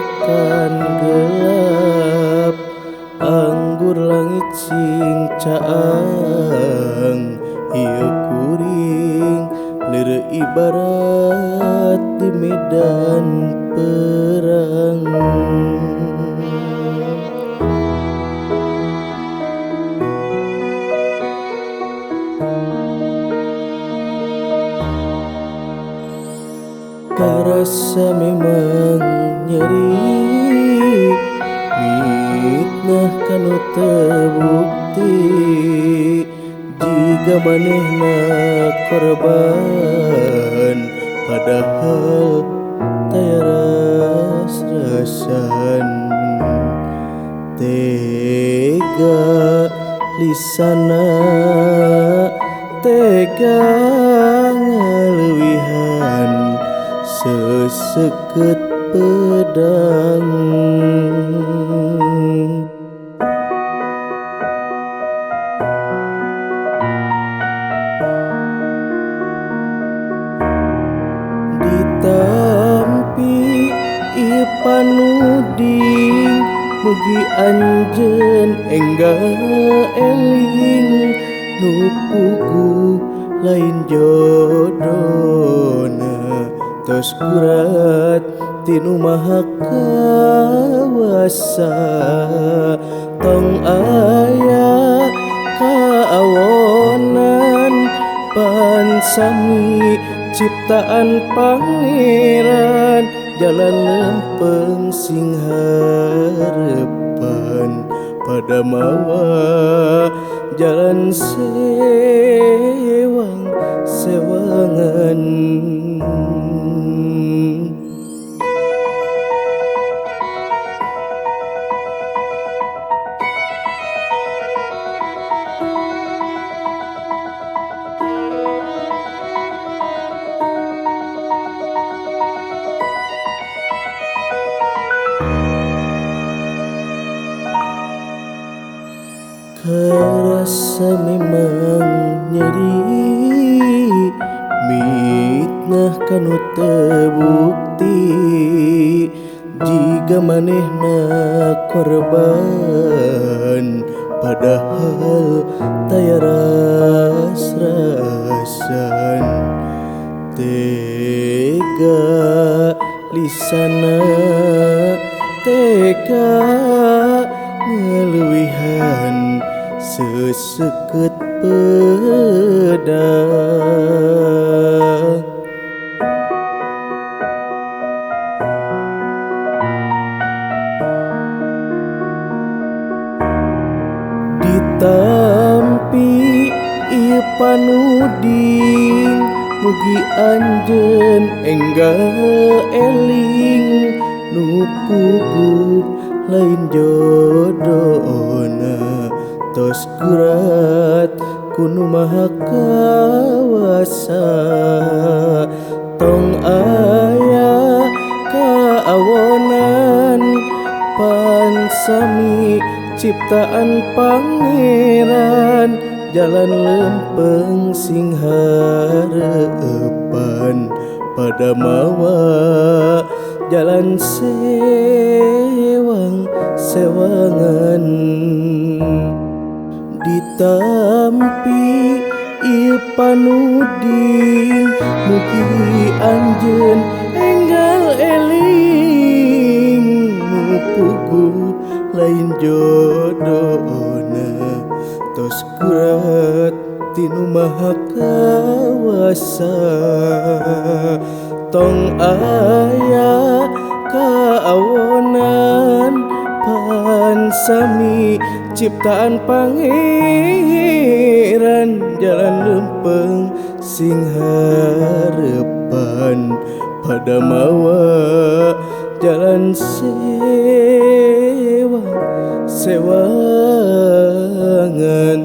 tekan gelap, anggur langit sing caang, ieu kuring lieu ibarat di medan perang. Karasa memang nyeri, mitnah kanu tebukti, jiga manehna korban, padahal taya ras-rasan. Tega lisana, tega ngaleuwihan, seseket pedang. Ditampi ieu panuding, mugi anjeun enggal eling, nu puguh lain jodona, tos kurat tinu Maha Kawasa. Tong aya kaawonan pan sami ciptaan Pangeran, jalan lempeng sing harepan, pada mawa jalan sewang-sewangan. Karasa memang nyeri, mitnah kanu tebukti, jiga manehna korban, padahal taya ras-rasan. Tega lisana, tega ngaleuwihan, seseket pedang. Ditampi ieu panuding, mugi anjeun enggal eling, nu puguh lain jodona, tos kurat kunu Maha Kawasa. Tong aya kaawonan pan sami ciptaan Pangeran, jalan lempeng sing harepan, pada mawa jalan sewang-sewangan. Ditampi ieu panuding, mugi anjeun enggal eling, nu puguh lain jodona, tos kurat tinu Maha Kawasa. Tong aya kaawonan pan sami ciptaan Pangeran, jalan lempeng sing harepan, pada mawa jalan sewang-sewangan.